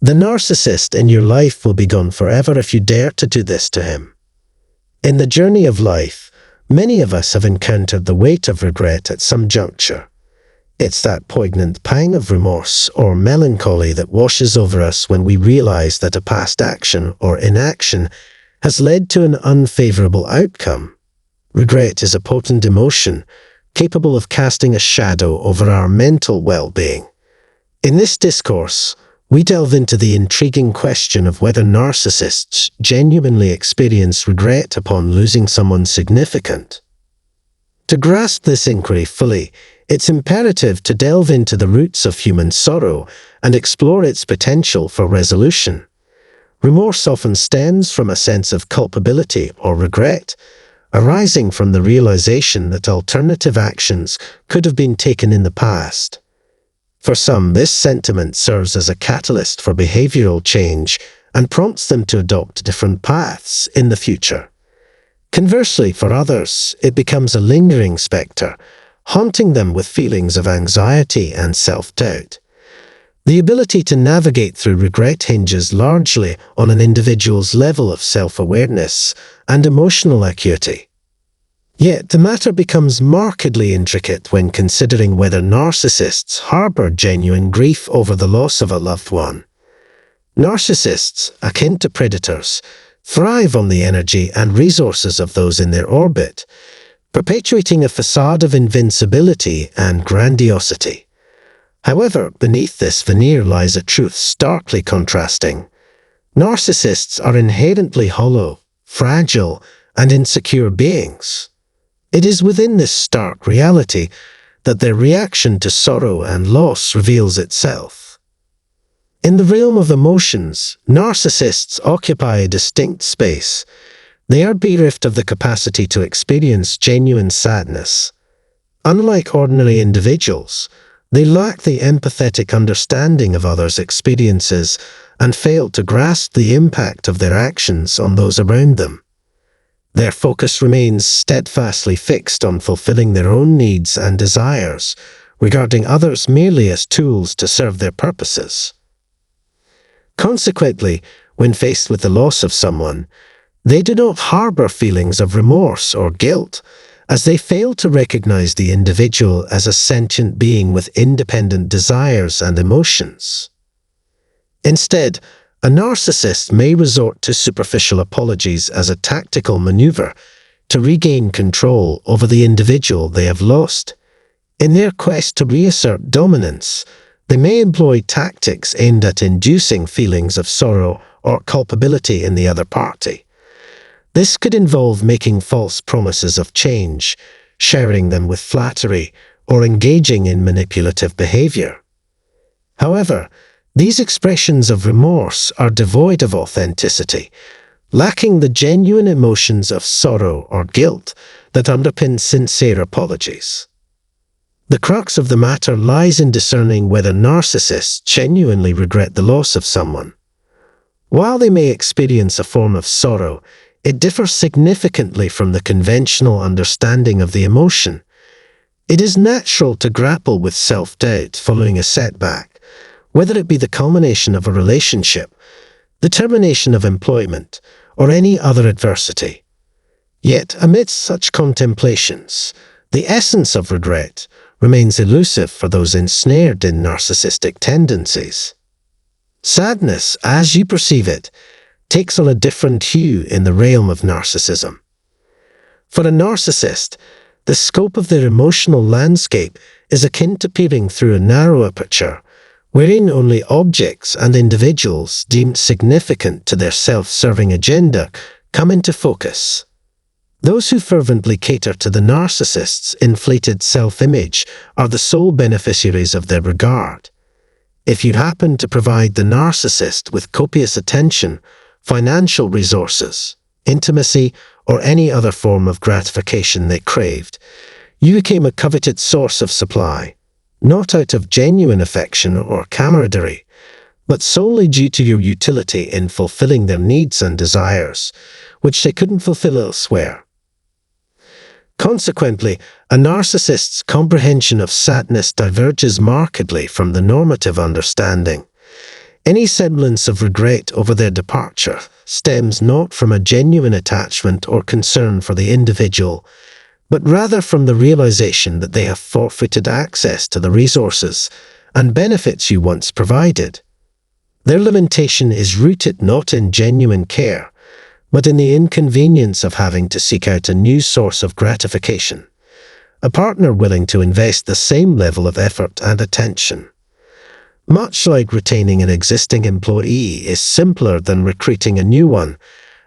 The narcissist in your life will be gone forever if you dare to do this to him. In the journey of life, many of us have encountered the weight of regret at some juncture. It's that poignant pang of remorse or melancholy that washes over us when we realize that a past action or inaction has led to an unfavorable outcome. Regret is a potent emotion, capable of casting a shadow over our mental well-being. In this discourse, we delve into the intriguing question of whether narcissists genuinely experience regret upon losing someone significant. To grasp this inquiry fully, it's imperative to delve into the roots of human sorrow and explore its potential for resolution. Remorse often stems from a sense of culpability or regret, arising from the realization that alternative actions could have been taken in the past. For some, this sentiment serves as a catalyst for behavioral change and prompts them to adopt different paths in the future. Conversely, for others, it becomes a lingering specter, haunting them with feelings of anxiety and self-doubt. The ability to navigate through regret hinges largely on an individual's level of self-awareness and emotional acuity. Yet the matter becomes markedly intricate when considering whether narcissists harbor genuine grief over the loss of a loved one. Narcissists, akin to predators, thrive on the energy and resources of those in their orbit, perpetuating a facade of invincibility and grandiosity. However, beneath this veneer lies a truth starkly contrasting. Narcissists are inherently hollow, fragile, and insecure beings. It is within this stark reality that their reaction to sorrow and loss reveals itself. In the realm of emotions, narcissists occupy a distinct space. They are bereft of the capacity to experience genuine sadness. Unlike ordinary individuals, they lack the empathetic understanding of others' experiences and fail to grasp the impact of their actions on those around them. Their focus remains steadfastly fixed on fulfilling their own needs and desires, regarding others merely as tools to serve their purposes. Consequently, when faced with the loss of someone, they do not harbor feelings of remorse or guilt, as they fail to recognize the individual as a sentient being with independent desires and emotions. Instead, a narcissist may resort to superficial apologies as a tactical maneuver to regain control over the individual they have lost. In their quest to reassert dominance, they may employ tactics aimed at inducing feelings of sorrow or culpability in the other party. This could involve making false promises of change, sharing them with flattery, or engaging in manipulative behavior. However, these expressions of remorse are devoid of authenticity, lacking the genuine emotions of sorrow or guilt that underpin sincere apologies. The crux of the matter lies in discerning whether narcissists genuinely regret the loss of someone. While they may experience a form of sorrow, it differs significantly from the conventional understanding of the emotion. It is natural to grapple with self-doubt following a setback, whether it be the culmination of a relationship, the termination of employment, or any other adversity. Yet, amidst such contemplations, the essence of regret remains elusive for those ensnared in narcissistic tendencies. Sadness, as you perceive it, takes on a different hue in the realm of narcissism. For a narcissist, the scope of their emotional landscape is akin to peering through a narrow aperture, wherein only objects and individuals deemed significant to their self-serving agenda come into focus. Those who fervently cater to the narcissist's inflated self-image are the sole beneficiaries of their regard. If you happen to provide the narcissist with copious attention, financial resources, intimacy, or any other form of gratification they craved, you became a coveted source of supply, not out of genuine affection or camaraderie, but solely due to your utility in fulfilling their needs and desires, which they couldn't fulfill elsewhere. Consequently, a narcissist's comprehension of sadness diverges markedly from the normative understanding. Any semblance of regret over their departure stems not from a genuine attachment or concern for the individual, but rather from the realization that they have forfeited access to the resources and benefits you once provided. Their lamentation is rooted not in genuine care, but in the inconvenience of having to seek out a new source of gratification, a partner willing to invest the same level of effort and attention. Much like retaining an existing employee is simpler than recruiting a new one,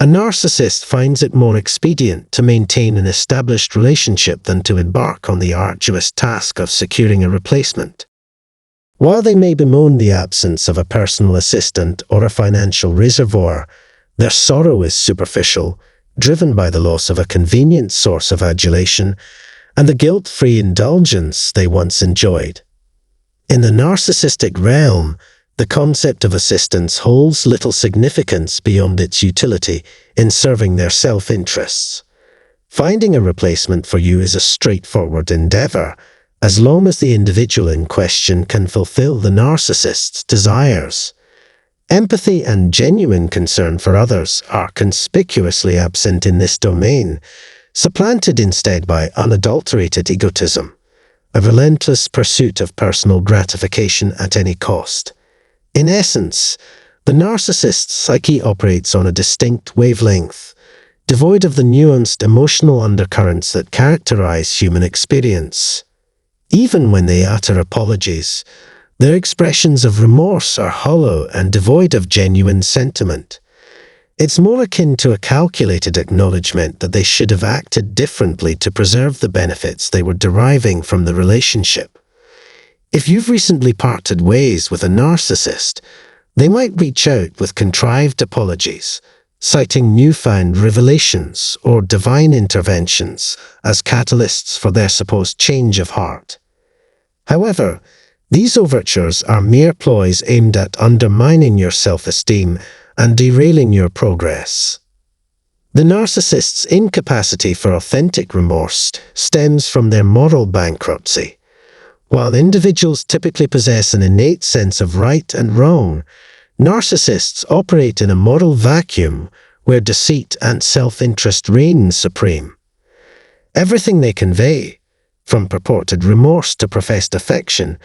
a narcissist finds it more expedient to maintain an established relationship than to embark on the arduous task of securing a replacement. While they may bemoan the absence of a personal assistant or a financial reservoir, their sorrow is superficial, driven by the loss of a convenient source of adulation and the guilt-free indulgence they once enjoyed. In the narcissistic realm, the concept of assistance holds little significance beyond its utility in serving their self-interests. Finding a replacement for you is a straightforward endeavor, as long as the individual in question can fulfill the narcissist's desires. Empathy and genuine concern for others are conspicuously absent in this domain, supplanted instead by unadulterated egotism, a relentless pursuit of personal gratification at any cost. In essence, the narcissist's psyche operates on a distinct wavelength, devoid of the nuanced emotional undercurrents that characterize human experience. Even when they utter apologies, their expressions of remorse are hollow and devoid of genuine sentiment. It's more akin to a calculated acknowledgement that they should have acted differently to preserve the benefits they were deriving from the relationship. If you've recently parted ways with a narcissist, they might reach out with contrived apologies, citing newfound revelations or divine interventions as catalysts for their supposed change of heart. However, these overtures are mere ploys aimed at undermining your self-esteem and derailing your progress. The narcissist's incapacity for authentic remorse stems from their moral bankruptcy. While individuals typically possess an innate sense of right and wrong, narcissists operate in a moral vacuum where deceit and self-interest reign supreme. Everything they convey, from purported remorse to professed affection,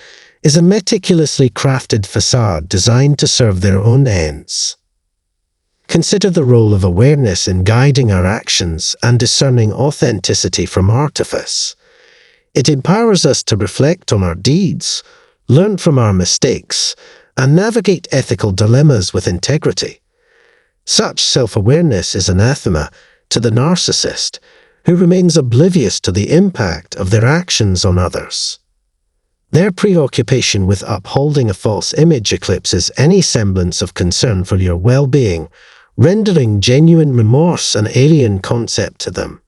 is a meticulously crafted facade designed to serve their own ends. Consider the role of awareness in guiding our actions and discerning authenticity from artifice. It empowers us to reflect on our deeds, learn from our mistakes, and navigate ethical dilemmas with integrity. Such self-awareness is anathema to the narcissist, who remains oblivious to the impact of their actions on others. Their preoccupation with upholding a false image eclipses any semblance of concern for your well-being, rendering genuine remorse an alien concept to them.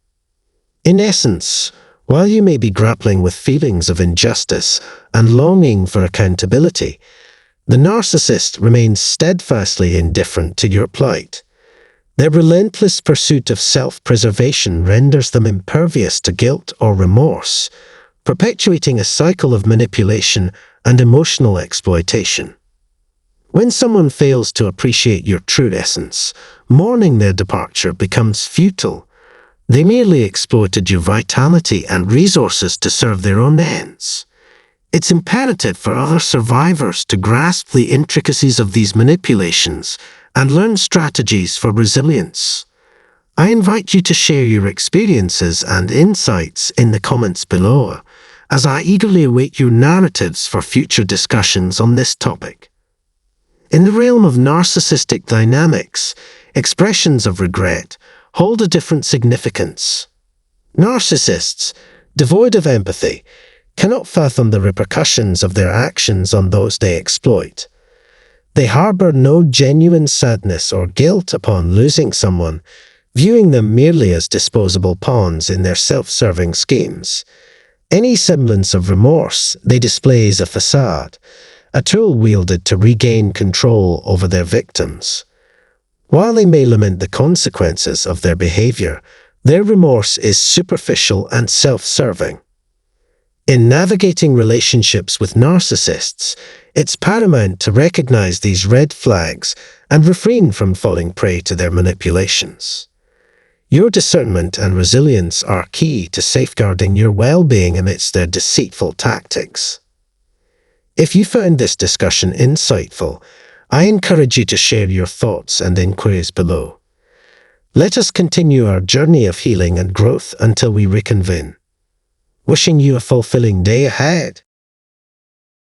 In essence, while you may be grappling with feelings of injustice and longing for accountability, the narcissist remains steadfastly indifferent to your plight. Their relentless pursuit of self-preservation renders them impervious to guilt or remorse, perpetuating a cycle of manipulation and emotional exploitation. When someone fails to appreciate your true essence, mourning their departure becomes futile. They merely exploited your vitality and resources to serve their own ends. It's imperative for other survivors to grasp the intricacies of these manipulations and learn strategies for resilience. I invite you to share your experiences and insights in the comments below, as I eagerly await your narratives for future discussions on this topic. In the realm of narcissistic dynamics, expressions of regret hold a different significance. Narcissists, devoid of empathy, cannot fathom the repercussions of their actions on those they exploit. They harbor no genuine sadness or guilt upon losing someone, viewing them merely as disposable pawns in their self-serving schemes. Any semblance of remorse they display is a facade, a tool wielded to regain control over their victims. While they may lament the consequences of their behavior, their remorse is superficial and self-serving. In navigating relationships with narcissists, it's paramount to recognize these red flags and refrain from falling prey to their manipulations. Your discernment and resilience are key to safeguarding your well-being amidst their deceitful tactics. If you found this discussion insightful, I encourage you to share your thoughts and inquiries below. Let us continue our journey of healing and growth until we reconvene. Wishing you a fulfilling day ahead.